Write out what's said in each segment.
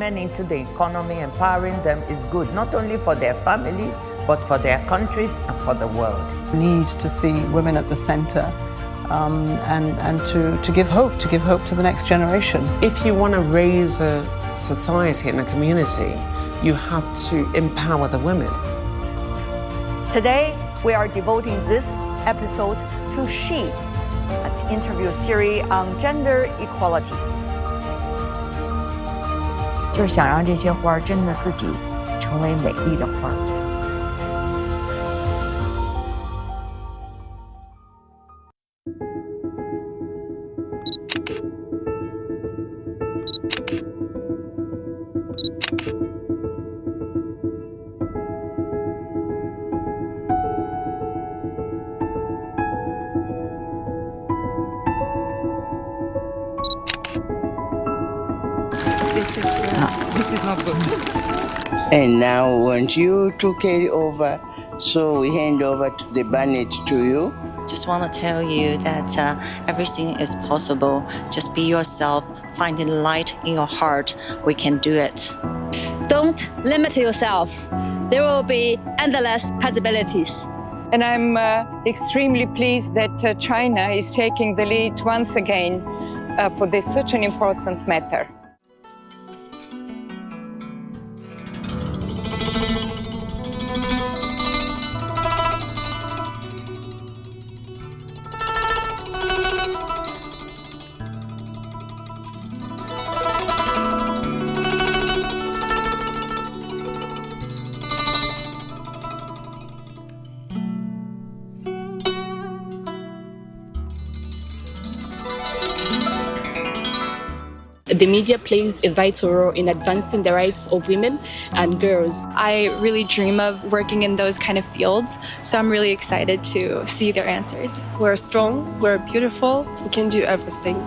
women into the economy, empowering them is good, not only for their families, but for their countries and for the world. We need to see women at the center and to give hope to the next generation. If you want to raise a society and a community, you have to empower the women. Today, we are devoting this episode to She, an interview series on gender equality. 就是想让这些花儿真的自己成为美丽的花儿。This is not good. And now want you to carry over, so we hand over the bonnet to you. Just want to tell you that everything is possible. Just be yourself, find the light in your heart. We can do it. Don't limit yourself. There will be endless possibilities. And I'm extremely pleased that China is taking the lead once again for this such an important matter. The media plays a vital role in advancing the rights of women and girls. I really dream of working in those kind of fields, so I'm really excited to see their answers. We're strong, we're beautiful, we can do everything.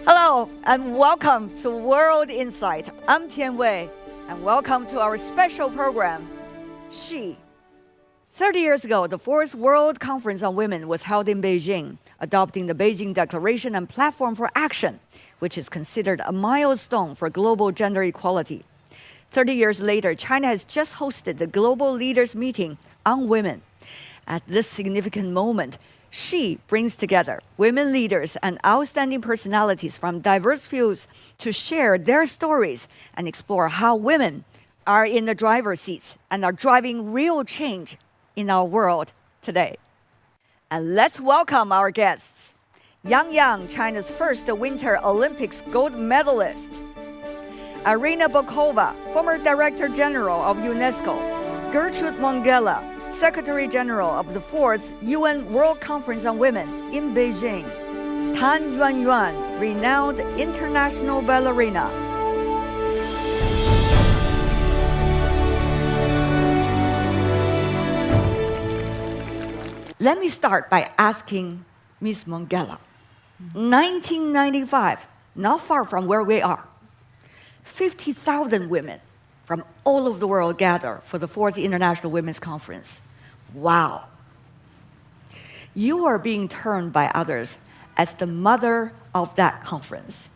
Hello and welcome to World Insight. I'm Tian Wei and welcome to our special program, She. 30 years ago, the fourth World Conference on Women was held in Beijing, adopting the Beijing Declaration and Platform for Action, which is considered a milestone for global gender equality. 30 years later, China has just hosted the Global Leaders Meeting on Women. At this significant moment, She brings together women leaders and outstanding personalities from diverse fields to share their stories and explore how women are in the driver's seats and are driving real change in our world today. And let's welcome our guests. Yang, China's first Winter Olympics gold medalist. Irina Bokova, former Director General of UNESCO. Gertrude Mongella, Secretary General of the 4th UN World Conference on Women in Beijing. Tan Yuanyuan, renowned international ballerina. Let me start by asking Ms. Mongella. 1995, not far from where we are, 50,000 women from all over the world gather for the 4th International Women's Conference. Wow. You are being termed by others as the mother of that conference.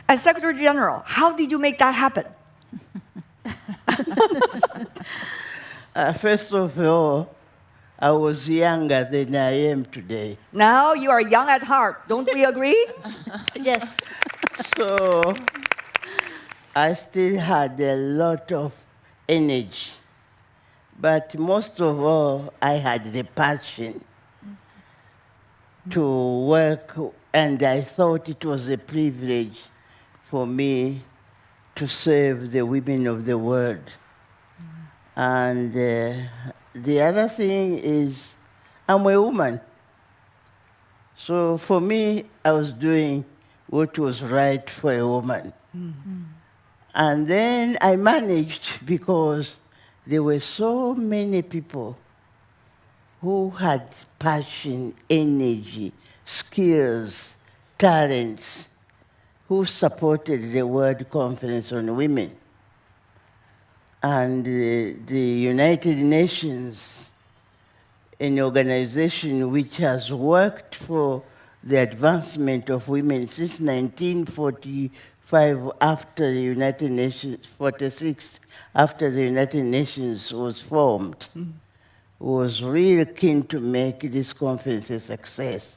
As Secretary General, how did you make that happen? First of all, I was younger than I am today. Now you are young at heart. Don't we agree? Yes. So I still had a lot of energy. But most of all, I had the passion to work, and I thought it was a privilege for me to serve the women of the world. And the other thing is, I'm a woman. So for me, I was doing what was right for a woman. Mm-hmm. And then I managed, because there were so many people who had passion, energy, skills, talents who supported the World Conference on Women. And the United Nations, an organization which has worked for the advancement of women since 1945, after the United Nations, 46, after the United Nations was formed, was really keen to make this conference a success.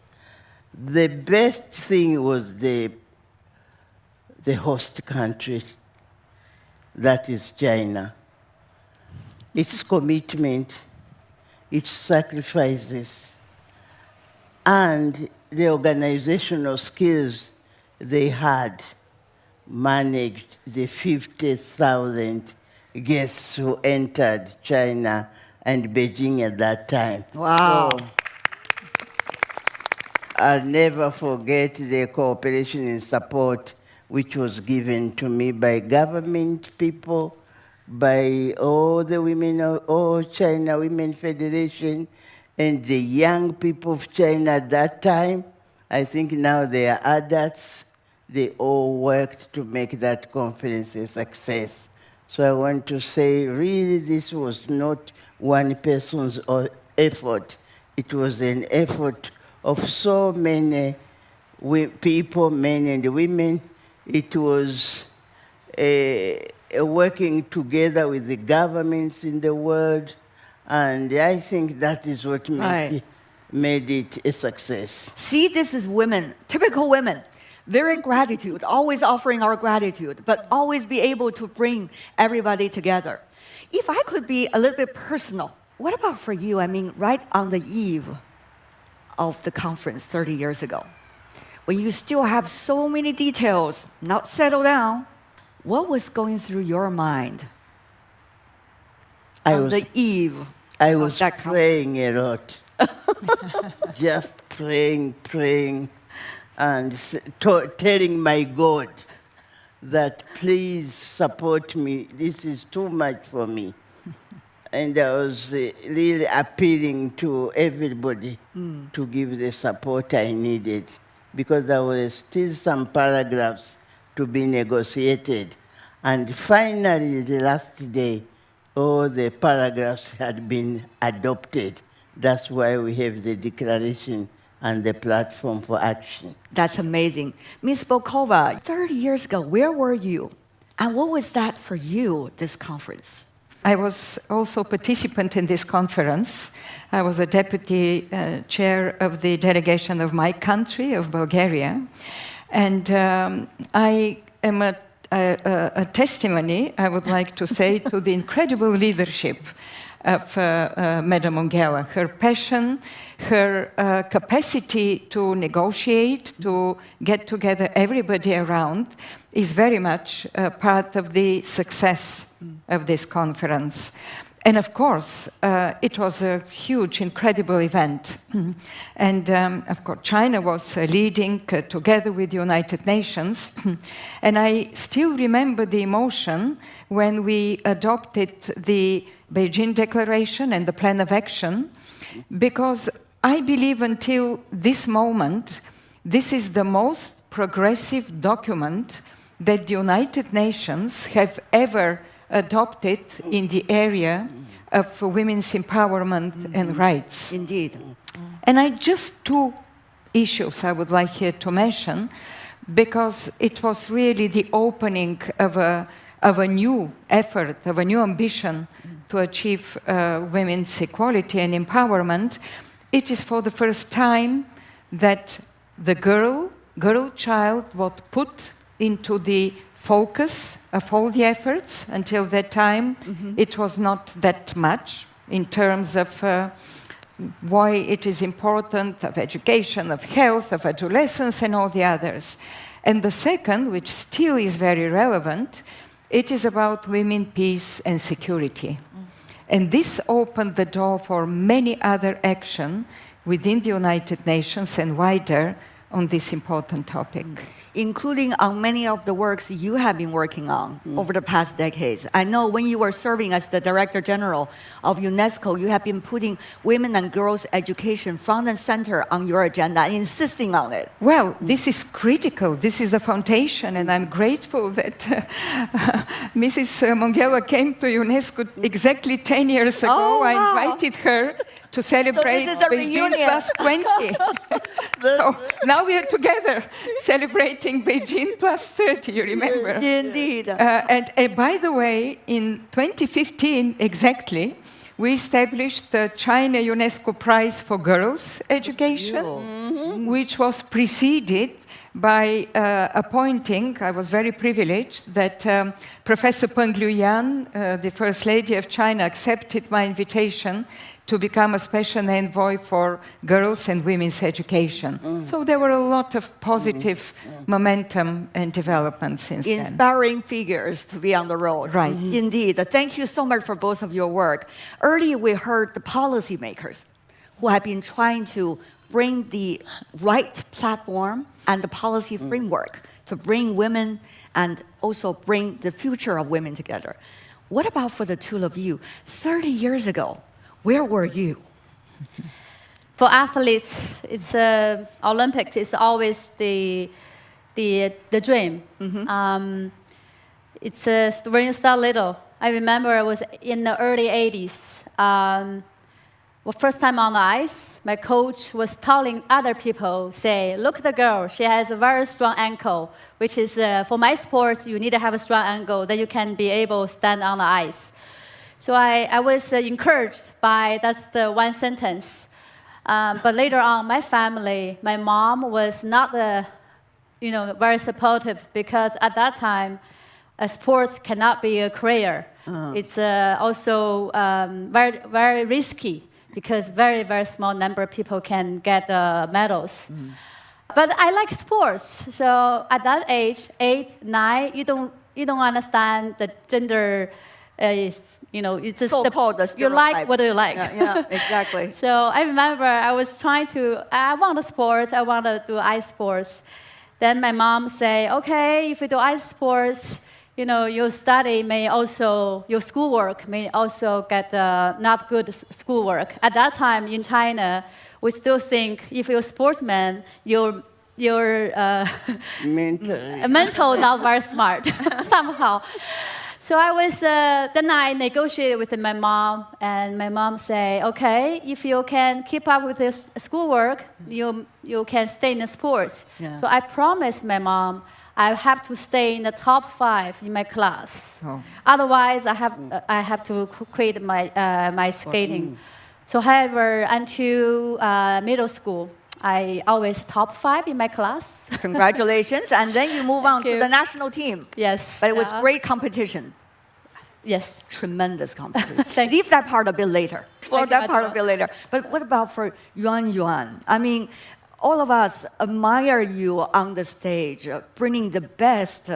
The best thing was the host country, that is China. Its commitment, its sacrifices, and the organizational skills they had managed the 50,000 guests who entered China and Beijing at that time. Wow. So, I'll never forget the cooperation and support which was given to me by government people, by all the women of all China Women Federation, and the young people of China at that time. I think now they are adults. They all worked to make that conference a success. So I want to say, really, this was not one person's effort. It was an effort of so many people, men and women. It was working together with the governments in the world, and I think that is what made it a success. See, this is women, typical women. Very gratitude, always offering our gratitude, but always be able to bring everybody together. If I could be a little bit personal, what about for you? I mean, right on the eve of the conference 30 years ago, when you still have so many details not settled down, what was going through your mind on the eve I was praying a lot. Just praying, and telling my God that please support me. This is too much for me. And I was really appealing to everybody to give the support I needed, because there were still some paragraphs to be negotiated. And finally, the last day, all the paragraphs had been adopted. That's why we have the declaration and the platform for action. That's amazing. Ms. Bokova, 30 years ago, where were you? And what was that for you, this conference? I was also a participant in this conference. I was a deputy chair of the delegation of my country, of Bulgaria. And I am a testimony, I would like to say, to the incredible leadership of Madam Mongella. Her passion, her capacity to negotiate, to get together everybody around, is very much part of the success of this conference. And of course, it was a huge, incredible event. And of course, China was leading together with the United Nations. And I still remember the emotion when we adopted the Beijing Declaration and the Plan of Action, because I believe until this moment, this is the most progressive document that the United Nations have ever adopted in the area of women's empowerment and rights. Indeed. And just two issues I would like here to mention, because it was really the opening of a new effort, of a new ambition to achieve women's equality and empowerment. It is for the first time that the girl child was put into the focus of all the efforts. Until that time, it was not that much in terms of why it is important, of education, of health, of adolescence, and all the others. And the second, which still is very relevant, it is about women, peace, and security. And this opened the door for many other action within the United Nations and wider on this important topic. Including on many of the works you have been working on over the past decades. I know when you were serving as the Director General of UNESCO, you have been putting women and girls' education front and center on your agenda, insisting on it. Well, this is critical. This is the foundation, and I'm grateful that Mrs. Mongella came to UNESCO exactly 10 years ago. Oh, wow. I invited her to celebrate So this is a Beijing reunion. plus 20. So now we are together celebrating Beijing plus 30, you remember? Indeed. And by the way, in 2015 exactly, we established the China UNESCO Prize for Girls Education, which was preceded by appointing, I was very privileged, that Professor Peng Liyuan, the First Lady of China, accepted my invitation to become a special envoy for girls and women's education. So there were a lot of positive momentum and development since then. Inspiring figures to be on the road. Right. Indeed. Thank you so much for both of your work. Earlier, we heard the policymakers who have been trying to bring the right platform and the policy framework to bring women and also bring the future of women together. What about for the two of you? 30 years ago, where were you? For athletes, it's Olympics is always the dream. It's when you start little. I remember I was in the early 80s. Well, first time on the ice, my coach was telling other people, say, look at the girl, she has a very strong ankle, which is, for my sports, you need to have a strong ankle, then you can be able to stand on the ice. So I was encouraged by, that's the one sentence. But later on, my family, my mom was not very supportive because at that time, sports cannot be a career. It's also very, very risky because very, very small number of people can get the But I like sports. So at that age, 8, 9, you don't understand the gender. It's just So-called the you like stereotypes. what do you like. Yeah, exactly. So I remember I was I want to sports, I want to do ice sports. Then my mom say, okay, if you do ice sports, your study may also, your schoolwork may also get not good schoolwork. At that time in China, we still think if you're a sportsman, you're mental not very smart somehow. So then I negotiated with my mom, and my mom say, okay, if you can keep up with this schoolwork, you can stay in the sports. Yeah. So I promised my mom I have to stay in the top 5 in my class. Otherwise, I have to quit my skating. So however, until middle school, I always top 5 in my class. Congratulations. And then you move on to the national team. Yes. But it was great competition. Yes. Tremendous competition. Leave that part a bit later. Explore that part a bit later. But what about for Yuanyuan? I mean, all of us admire you on the stage, bringing the best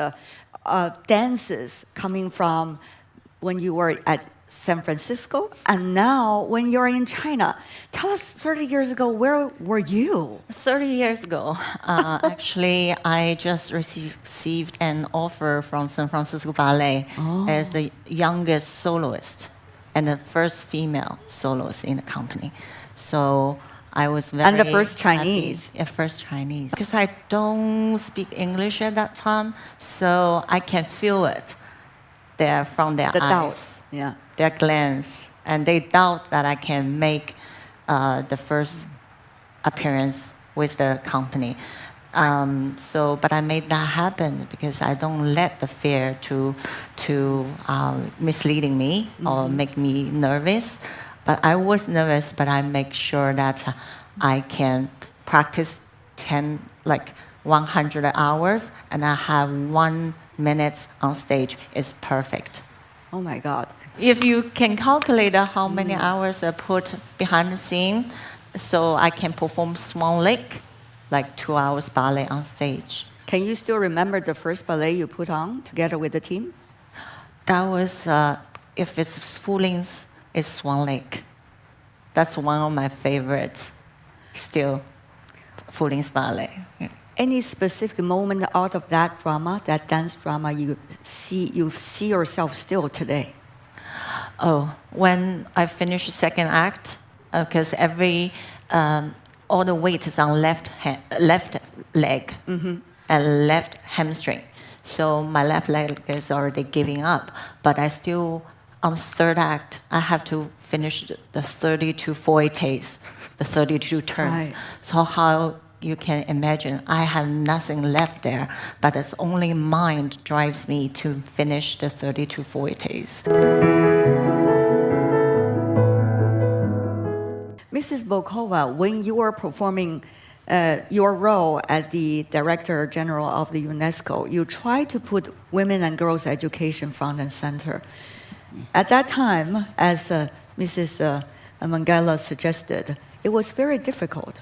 dances coming from when you were at San Francisco, and now when you're in China. Tell us 30 years ago, where were you? 30 years ago, actually, I just received an offer from San Francisco Ballet as the youngest soloist and the first female soloist in the company. So I was very And the first Chinese. Happy. Yeah, first Chinese. Because I don't speak English at that time, so I can feel it from their eyes. Yeah. Their glance, and they doubt that I can make the first appearance with the company. But I made that happen because I don't let the fear to misleading me or make me nervous. But I was nervous, but I make sure that I can practice 100 hours, and I have 1 minute on stage is perfect. Oh my God. If you can calculate how many hours I put behind the scene, so I can perform Swan Lake, 2 hours ballet on stage. Can you still remember the first ballet you put on together with the team? That was, if it's full length, it's Swan Lake. That's one of my favorites still Fooling Ballet. Yeah. Any specific moment out of that drama, that dance drama, you see yourself still today? Oh, when I finished the second act, because all the weight is on left leg and left hamstring. So my left leg is already giving up, but I still, on third act, I have to finish the 32 fortes, the 32 turns. Right. So how you can imagine, I have nothing left there, but it's only mind drives me to finish the 32 fortes. Mrs. Bokova, when you were performing your role as the Director General of the UNESCO, you tried to put women and girls' education front and center. At that time, as Mrs. Mongella suggested, it was very difficult.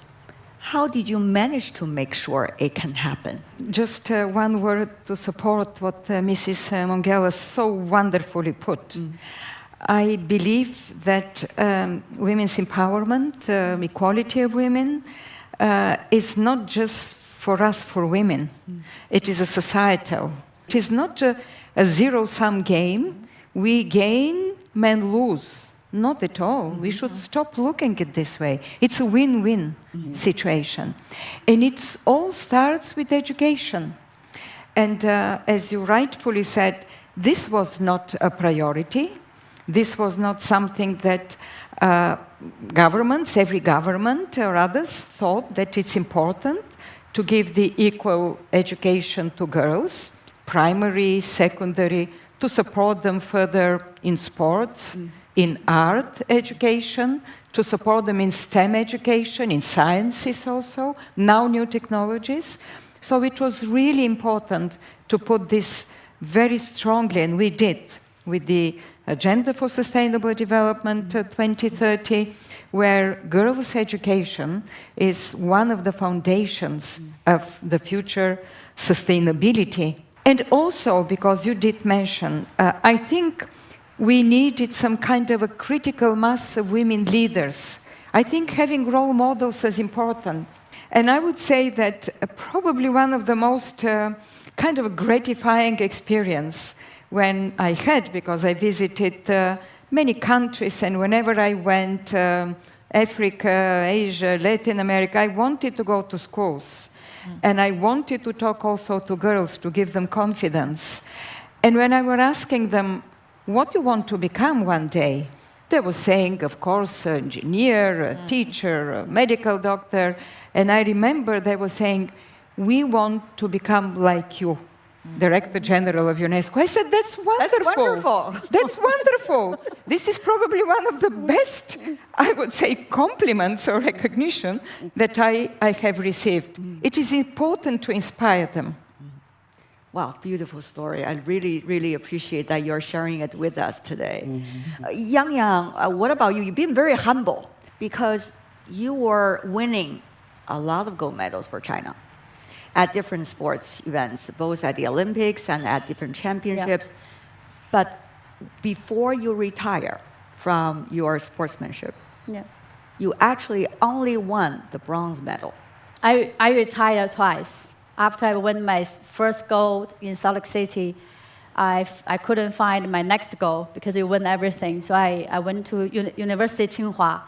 How did you manage to make sure it can happen? Just one word to support what Mrs. Mongella so wonderfully put. I believe that women's empowerment, equality of women, is not just for us, for women. It is a societal. It is not a zero-sum game. We gain, men lose. Not at all. We should stop looking at it this way. It's a win-win situation. And it all starts with education. And as you rightfully said, this was not a priority. This was not something that governments, every government or others, thought that it's important to give the equal education to girls, primary, secondary, to support them further in sports, in art education, to support them in STEM education, in sciences also, now new technologies. So it was really important to put this very strongly, and we did, with the Agenda for Sustainable Development 2030, where girls' education is one of the foundations of the future sustainability. And also, because you did mention, I think we needed some kind of a critical mass of women leaders. I think having role models is important. And I would say that probably one of the most kind of gratifying experience when I had, because I visited many countries, and whenever I went, Africa, Asia, Latin America, I wanted to go to schools. And I wanted to talk also to girls, to give them confidence. And when I was asking them, what do you want to become one day? They were saying, of course, an engineer, a teacher, a medical doctor. And I remember they were saying, we want to become like you, Director General of UNESCO. I said, that's wonderful. That's wonderful. That's wonderful. This is probably one of the best, I would say, compliments or recognition that I have received. It is important to inspire them. Wow, beautiful story. I really, really appreciate that you're sharing it with us today. Yang, what about you? You've been very humble because you were winning a lot of gold medals for China at different sports events, both at the Olympics and at different championships. Yeah. But before you retire from your sportsmanship, you actually only won the bronze medal. I retired twice. After I won my first gold in Salt Lake City, I couldn't find my next goal because you won everything. So I went to University Tsinghua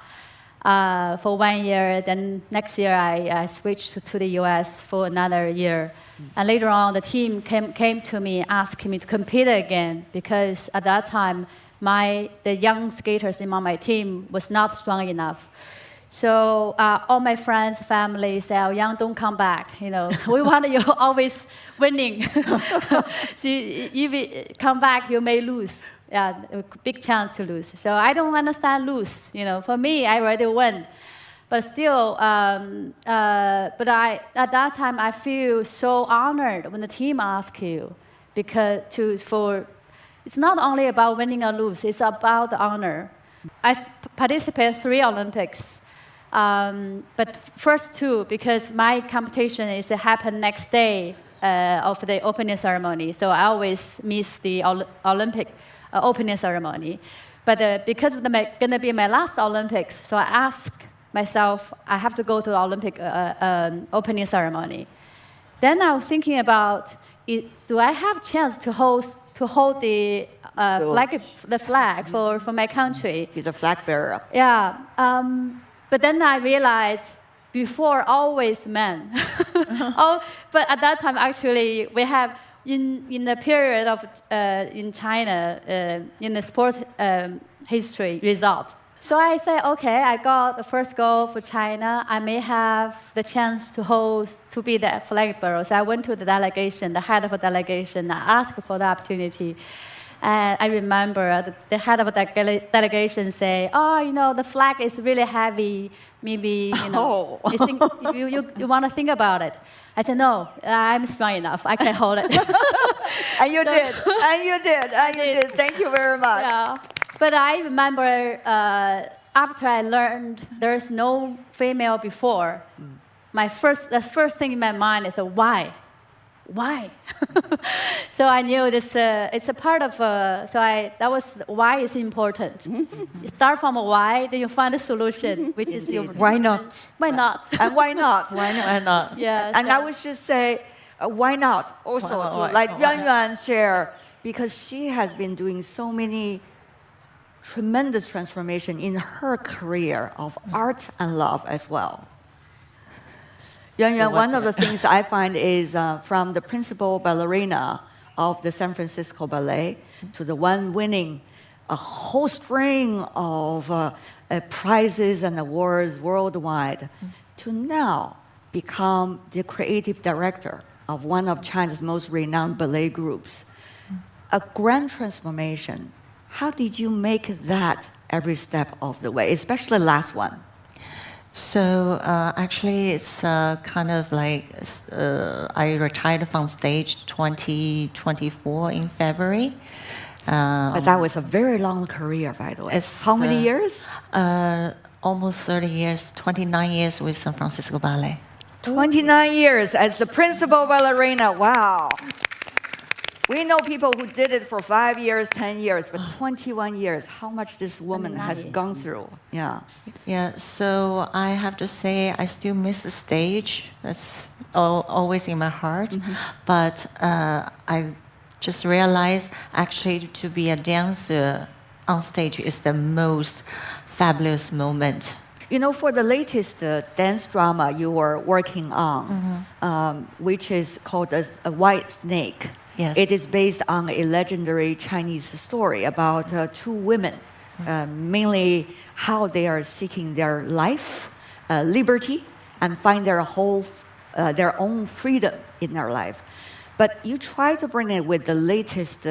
for 1 year. Then next year I switched to the US for another year. And later on, the team came to me asking me to compete again because at that time, the young skaters among my team was not strong enough. So all my friends, family say, "Oh, Yang, don't come back. You know, we want you always winning. So if you come back, you may lose. Yeah, a big chance to lose. So I don't understand lose. You know, for me, I already won. But still, at that time, I feel so honored when the team asks you, because it's not only about winning or lose. It's about the honor. I participated 3 Olympics. But first 2, because my competition is to happen next day of the opening ceremony, so I always miss the Olympic opening ceremony. But because it's going to be my last Olympics, so I asked myself, I have to go to the Olympic opening ceremony. Then I was thinking about, do I have chance to hold the flag for my country? He's a flag bearer. Yeah. But then I realized before always men. But at that time, actually, we have in the period of in China in the sports history result. So I said, okay, I got the first goal for China. I may have the chance to be the flag bearer. So I went to the delegation, the head of a delegation. I asked for the opportunity. And I remember the head of the delegation say, oh, the flag is really heavy. Maybe, you want to think about it. I said, no, I'm strong enough. I can hold it. And you did. And you did. Thank you very much. Yeah. But I remember after I learned there's no female before, the first thing in my mind is why? Why? So I knew this. It's a part of. That was why is important. You start from a why, then you find a solution, which is your. Why not? Why not? And why not? Why not? Yeah. And I would just say, why not? Also, to like Yuanyuan share, because she has been doing so many tremendous transformation in her career of art and love as well. Yuanyuan, one of the things I find is from the principal ballerina of the San Francisco Ballet to the one winning a whole string of prizes and awards worldwide, to now become the creative director of one of China's most renowned ballet groups. A grand transformation. How did you make that every step of the way, especially the last one? So actually, it's kind of like I retired from stage 2024 in February. But that was a very long career, by the way. How many years? Almost 30 years, 29 years with San Francisco Ballet. 29 years as the principal ballerina. Wow. We know people who did it for 5 years, 10 years, but 21 years, how much this woman has gone through. Yeah. Yeah, so I have to say I still miss the stage. That's always in my heart. But I just realized actually to be a dancer on stage is the most fabulous moment. For the latest dance drama you were working on, which is called A White Snake. Yes. It is based on a legendary Chinese story about two women, mainly how they are seeking their life, liberty, and find their own freedom in their life. But you try to bring it with the latest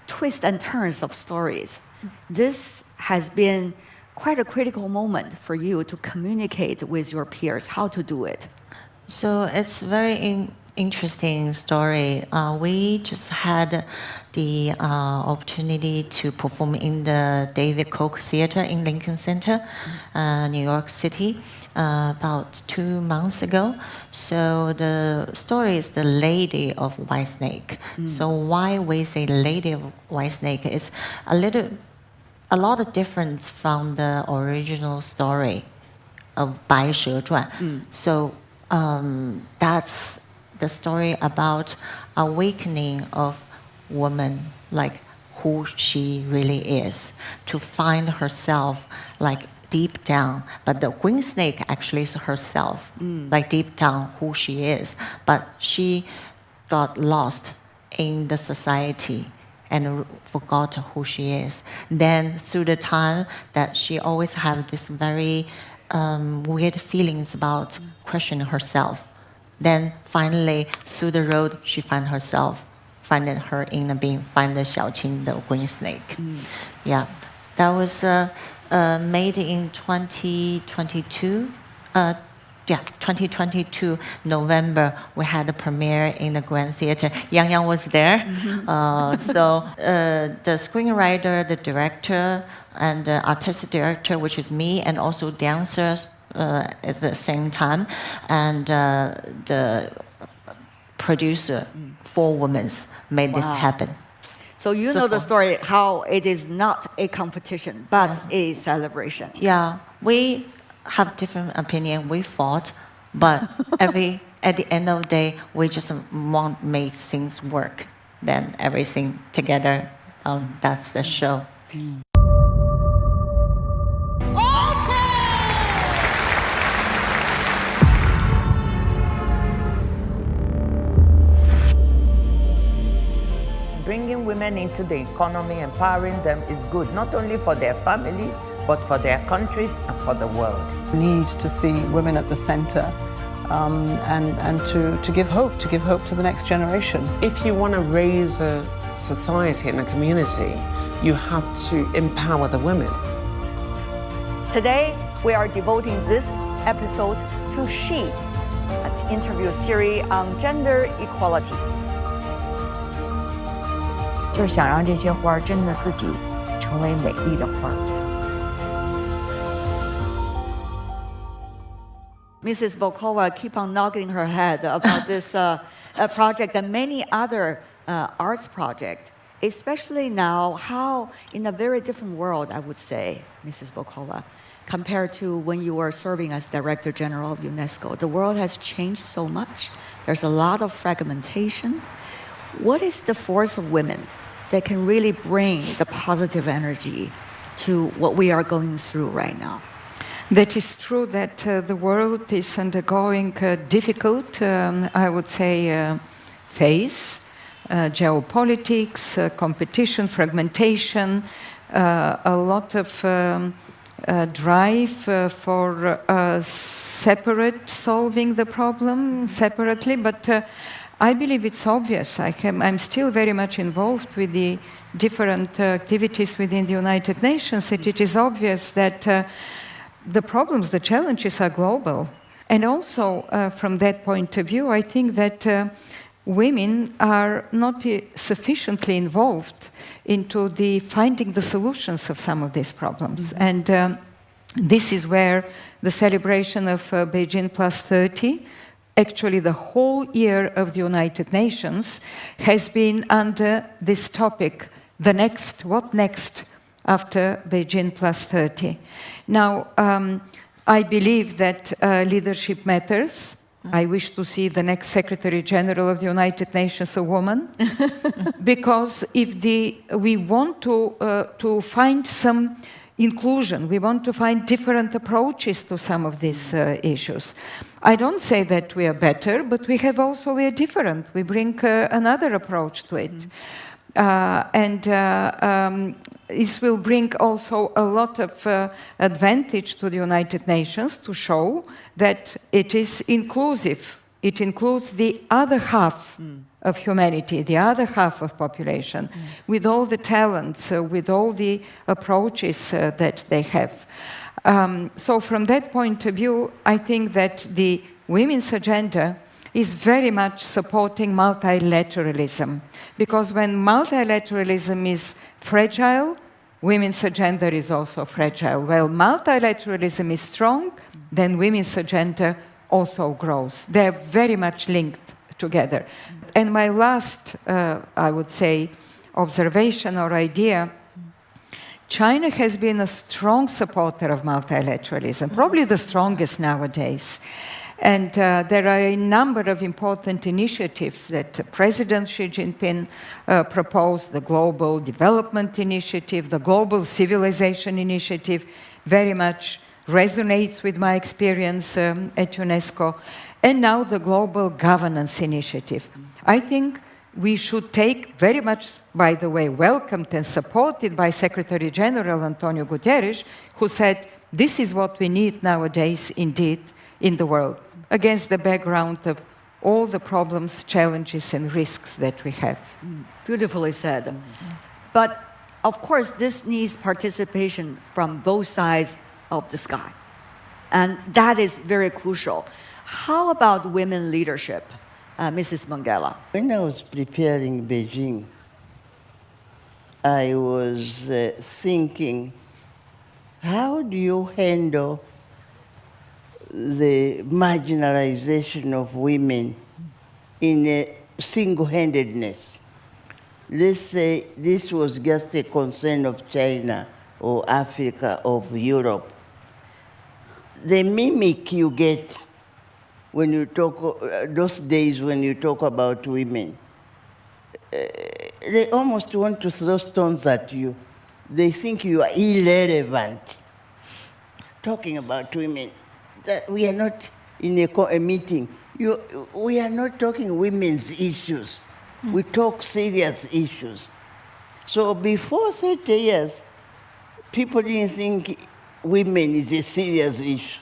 twists and turns of stories. This has been quite a critical moment for you to communicate with your peers how to do it. So it's very interesting story. We just had the opportunity to perform in the David Koch Theater in Lincoln Center, New York City, about 2 months ago. So the story is the Lady of White Snake. So why we say Lady of White Snake is a lot of difference from the original story of 白蛇传. So that's the story about awakening of woman, like who she really is, to find herself like deep down. But the green snake actually is herself, like deep down who she is. But she got lost in the society and forgot who she is. Then through the time that she always had this very weird feelings about questioning herself. Then finally, through the road, she found herself, finding her inner being, find the Xiaoqing, the green snake. Yeah, that was made in 2022. 2022 November, we had a premiere in the Grand Theater. Yang was there. So the screenwriter, the director, and the artistic director, which is me, and also dancers at the same time, and the producer, 4 women, made this happen. So you know the story, how it is not a competition, but a celebration. Yeah, we have different opinion. We fought, but at the end of the day, we just want to make things work. Then everything together, that's the show. Bringing women into the economy, empowering them is good, not only for their families, but for their countries and for the world. We need to see women at the center and to give hope to the next generation. If you want to raise a society and a community, you have to empower the women. Today, we are devoting this episode to She, an interview series on gender equality. 就是想让这些花儿真的自己成为美丽的花儿。 Mrs. Bokova keep on nodding her head about this project and many other arts projects, especially now how in a very different world, I would say, Mrs. Bokova, compared to when you were serving as Director General of UNESCO. The world has changed so much. There's a lot of fragmentation. What is the force of women that can really bring the positive energy to what we are going through right now? That is true that the world is undergoing a difficult, I would say, phase. Geopolitics, competition, fragmentation, a lot of drive for separate solving the problem separately, but I believe it's obvious. I'm still very much involved with the different activities within the United Nations. It is obvious that the problems, the challenges are global. And also, from that point of view, I think that women are not sufficiently involved into the finding the solutions of some of these problems. And this is where the celebration of Beijing Plus 30, actually the whole year of the United Nations, has been under this topic, the next, what next after Beijing Plus 30. Now, I believe that leadership matters. I wish to see the next Secretary General of the United Nations a woman, because if we want to find some inclusion, we want to find different approaches to some of these issues. I don't say that we are better, but we are different. We bring another approach to it. This will bring also a lot of advantage to the United Nations to show that it is inclusive. It includes the other half of humanity, the other half of population, with all the talents, with all the approaches that they have. So from that point of view, I think that the women's agenda is very much supporting multilateralism. Because when multilateralism is fragile, women's agenda is also fragile. Well, multilateralism is strong, then women's agenda also grows. They're very much linked together. And my last, I would say, observation or idea, China has been a strong supporter of multilateralism, probably the strongest nowadays. And there are a number of important initiatives that President Xi Jinping proposed, the Global Development Initiative, the Global Civilization Initiative, very much resonates with my experience at UNESCO, and now the Global Governance Initiative. I think we should take very much, by the way, welcomed and supported by Secretary General Antonio Guterres, who said, this is what we need nowadays, indeed, in the world, against the background of all the problems, challenges, and risks that we have. Beautifully said. But of course, this needs participation from both sides of the sky. And that is very crucial. How about women leadership, Mrs. Mongella? When I was preparing Beijing, I was thinking, how do you handle the marginalization of women in a single-handedness? Let's say this was just a concern of China or Africa or Europe. the mimic you get when you talk, those days when you talk about women, they almost want to throw stones at you. They think you are irrelevant. Talking about women, that we are not in a meeting. We are not talking women's issues. We talk serious issues. So before 30 years, people didn't think women is a serious issue.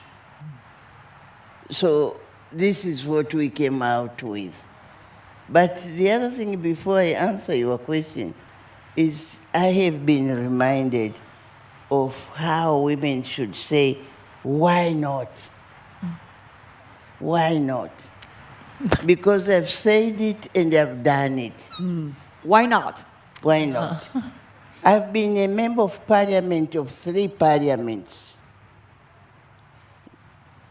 So this is what we came out with. But the other thing, before I answer your question, is I have been reminded of how women should say, why not? Why not? Because I've said it and I've done it. Why not? Why not? I've been a member of parliament of 3 parliaments.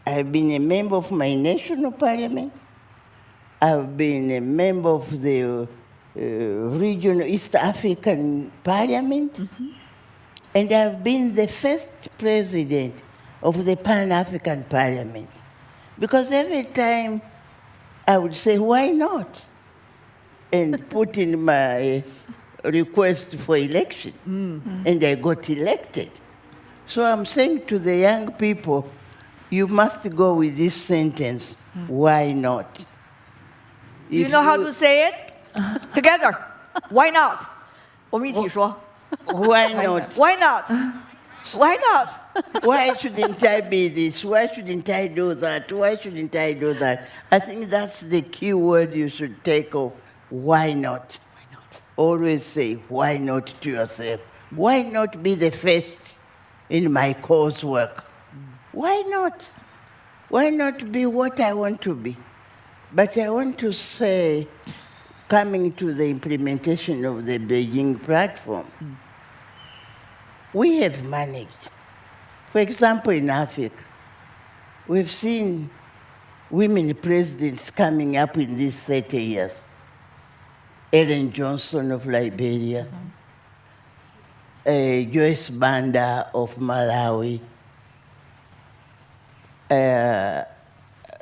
I've been a member of my national parliament. I've been a member of the regional East African Parliament. And I've been the first president of the Pan-African Parliament. Because every time I would say, why not? And put in my request for election. And I got elected. So I'm saying to the young people, you must go with this sentence, why not? Do you know how to say it? Together. Why not? 我们一起说. Why not? Why not? Why not? Why shouldn't I be this? Why shouldn't I do that? Why shouldn't I do that? I think that's the key word you should take off. Why not? Why not? Always say, why not to yourself? Why not be the first in my coursework? Why not? Why not be what I want to be? But I want to say, coming to the implementation of the Beijing platform, we have managed. For example, in Africa, we've seen women presidents coming up in these 30 years. Ellen Johnson of Liberia, Joyce Banda of Malawi,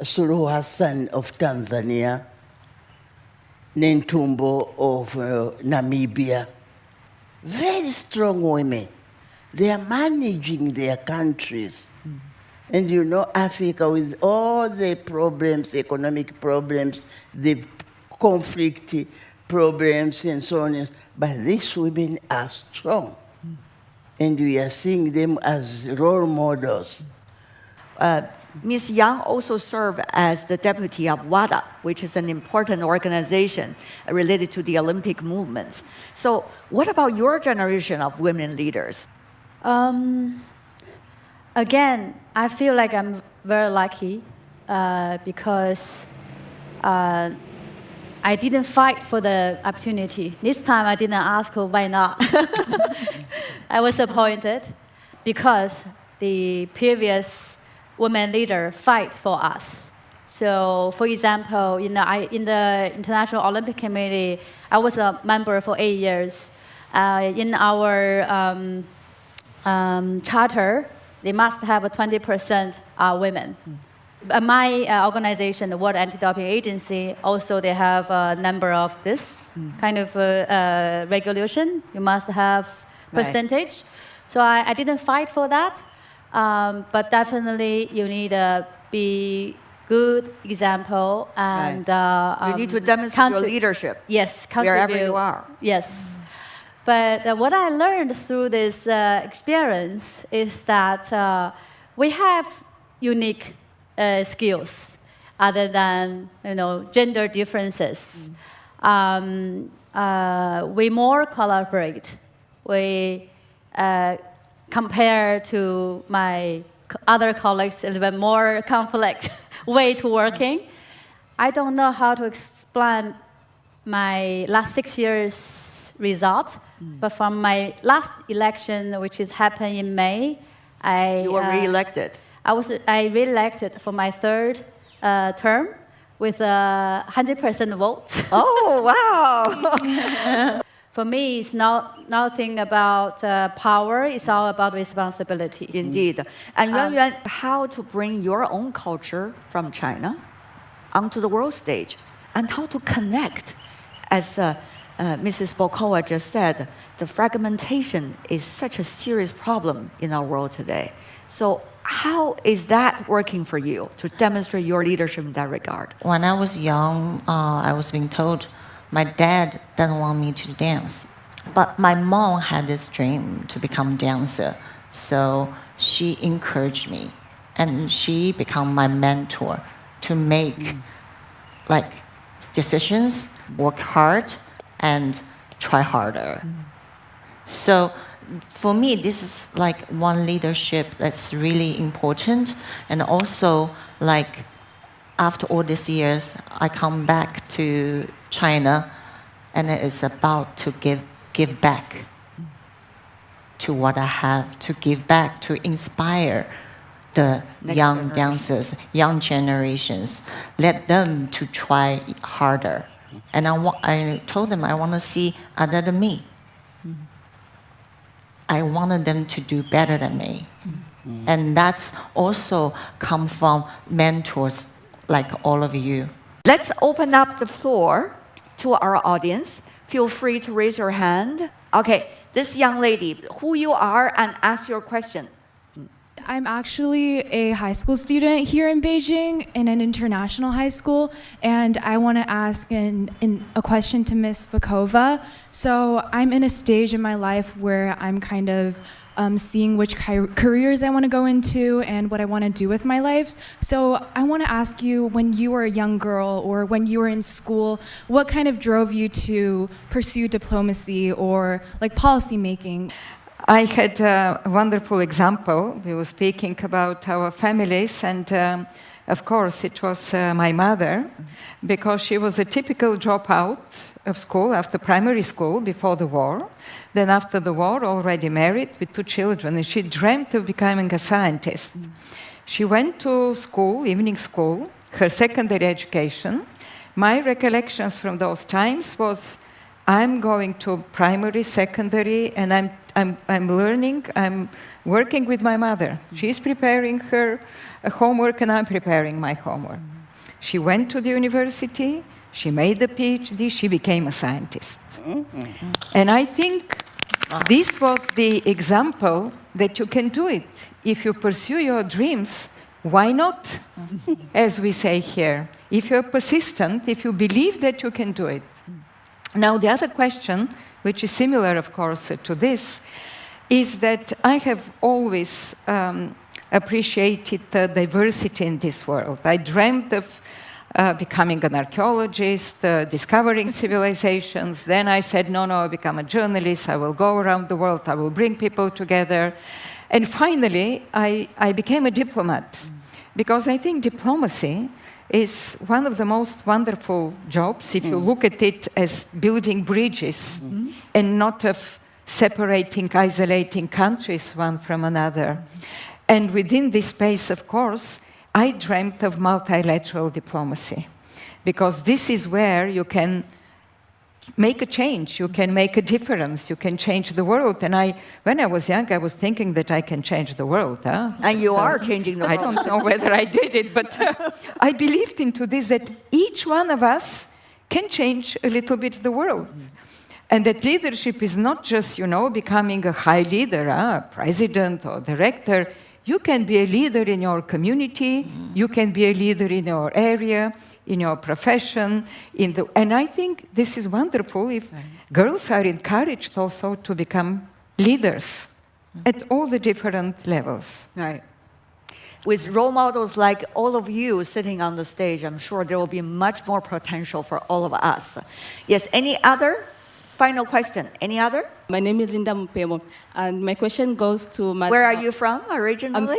Suluhu Hassan of Tanzania, Nentumbo of Namibia. Very strong women. They are managing their countries. And you know, Africa, with all the problems, economic problems, the conflict problems, and so on, but these women are strong. And we are seeing them as role models. Ms. Yang also served as the deputy of WADA, which is an important organization related to the Olympic movements. So what about your generation of women leaders? Again, I feel like I'm very lucky because I didn't fight for the opportunity. This time I didn't ask why not. I was appointed because the previous women leader fight for us. So, for example, in the International Olympic Committee, I was a member for 8 years. In our charter, they must have 20% women. My organization, the World Anti-Doping Agency, also they have a number of this kind of regulation. You must have percentage. So I didn't fight for that. But definitely you need to be good example and you need to demonstrate your leadership. Yes, wherever you are. Yes. But what I learned through this experience is that we have unique skills other than gender differences. We more collaborate. We compare to my other colleagues, a little bit more conflict way to working. I don't know how to explain my last 6 years result, but from my last election, which is happened in May, you were re-elected. I re-elected for my 3rd term with 100% votes. Oh, wow. For me, it's nothing about power. It's all about responsibility. Indeed. And Yuanyuan, how to bring your own culture from China onto the world stage, and how to connect, as Mrs. Bokova just said, the fragmentation is such a serious problem in our world today. So how is that working for you to demonstrate your leadership in that regard? When I was young, I was being told my dad didn't want me to dance. But my mom had this dream to become a dancer. So she encouraged me. And she became my mentor to make decisions, work hard, and try harder. So for me, this is like one leadership that's really important. And also, like, after all these years, I come back to China, and it's about to give back to what I have, to give back, to inspire the young dancers, young generations, let them to try harder. And I told them I want to see other than me. I wanted them to do better than me. And that's also come from mentors like all of you. Let's open up the floor to our audience. Feel free to raise your hand. Okay, this young lady, who you are, and ask your question. I'm actually a high school student here in Beijing, in an international high school, and I want to ask a question to Ms. Bokova. So I'm in a stage in my life where I'm kind of seeing which careers I want to go into and what I want to do with my life. So I want to ask you, when you were a young girl or when you were in school, what kind of drove you to pursue diplomacy or like policy making? I had a wonderful example. We were speaking about our families, and of course it was my mother, because she was a typical dropout of school after primary school before the war. Then after the war, already married with 2 children, and she dreamt of becoming a scientist. She went to school, evening school, her secondary education. My recollections from those times was, I'm going to primary, secondary, and I'm learning, I'm working with my mother. She's preparing her homework and I'm preparing my homework. She went to the university, she made a PhD, she became a scientist. And I think this was the example that you can do it. If you pursue your dreams, why not? As we say here. If you're persistent, if you believe that you can do it. Now, the other question, which is similar, of course, to this, is that I have always appreciated the diversity in this world. I dreamt of becoming an archaeologist, discovering civilizations. Then I said, no, I'll become a journalist. I will go around the world. I will bring people together. And finally, I became a diplomat, because I think diplomacy is one of the most wonderful jobs if you look at it as building bridges and not of separating, isolating countries one from another. And within this space, of course, I dreamt of multilateral diplomacy, because this is where you can make a change, you can make a difference, you can change the world. And when I was young, I was thinking that I can change the world. And you are changing the world. I don't know whether I did it, but I believed into this, that each one of us can change a little bit the world. And that leadership is not just, becoming a high leader, president or director. You can be a leader in your community, you can be a leader in your area, in your profession, and I think this is wonderful if girls are encouraged also to become leaders at all the different levels. Right. With role models like all of you sitting on the stage, I'm sure there will be much more potential for all of us. Yes, any other final question? Any other? My name is Linda Mpemo, and my question goes to my... Where are you from originally?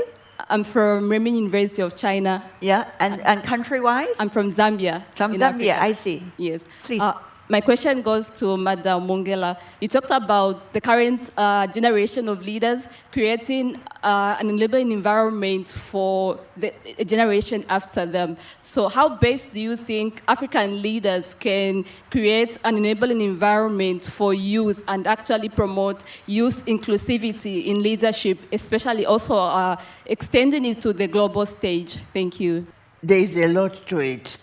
I'm from Renmin University of China. Yeah, and country-wise? I'm from Zambia. From Zambia, I see. Yes. Please. My question goes to Madam Mongella. You talked about the current generation of leaders creating an enabling environment for the generation after them. So how best do you think African leaders can create an enabling environment for youth and actually promote youth inclusivity in leadership, especially also extending it to the global stage? Thank you. There is a lot to it.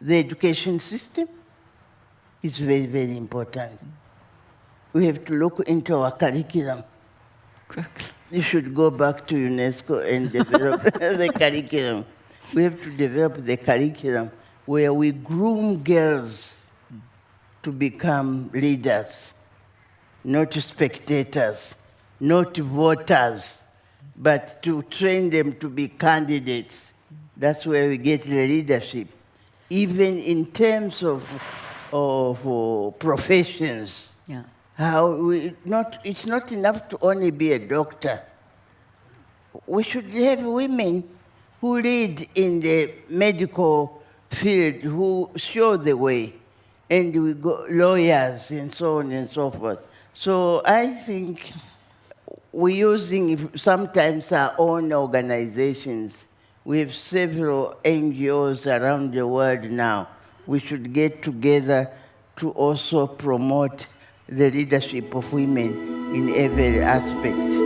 The education system is very, very important. We have to look into our curriculum. You should go back to UNESCO and develop the curriculum. We have to develop the curriculum where we groom girls to become leaders, not spectators, not voters, but to train them to be candidates. That's where we get the leadership. Even in terms of professions. Yeah. It's not enough to only be a doctor. We should have women who lead in the medical field, who show the way, and we go lawyers and so on and so forth. So I think we're using sometimes our own organizations. We have several NGOs around the world now. We should get together to also promote the leadership of women in every aspect.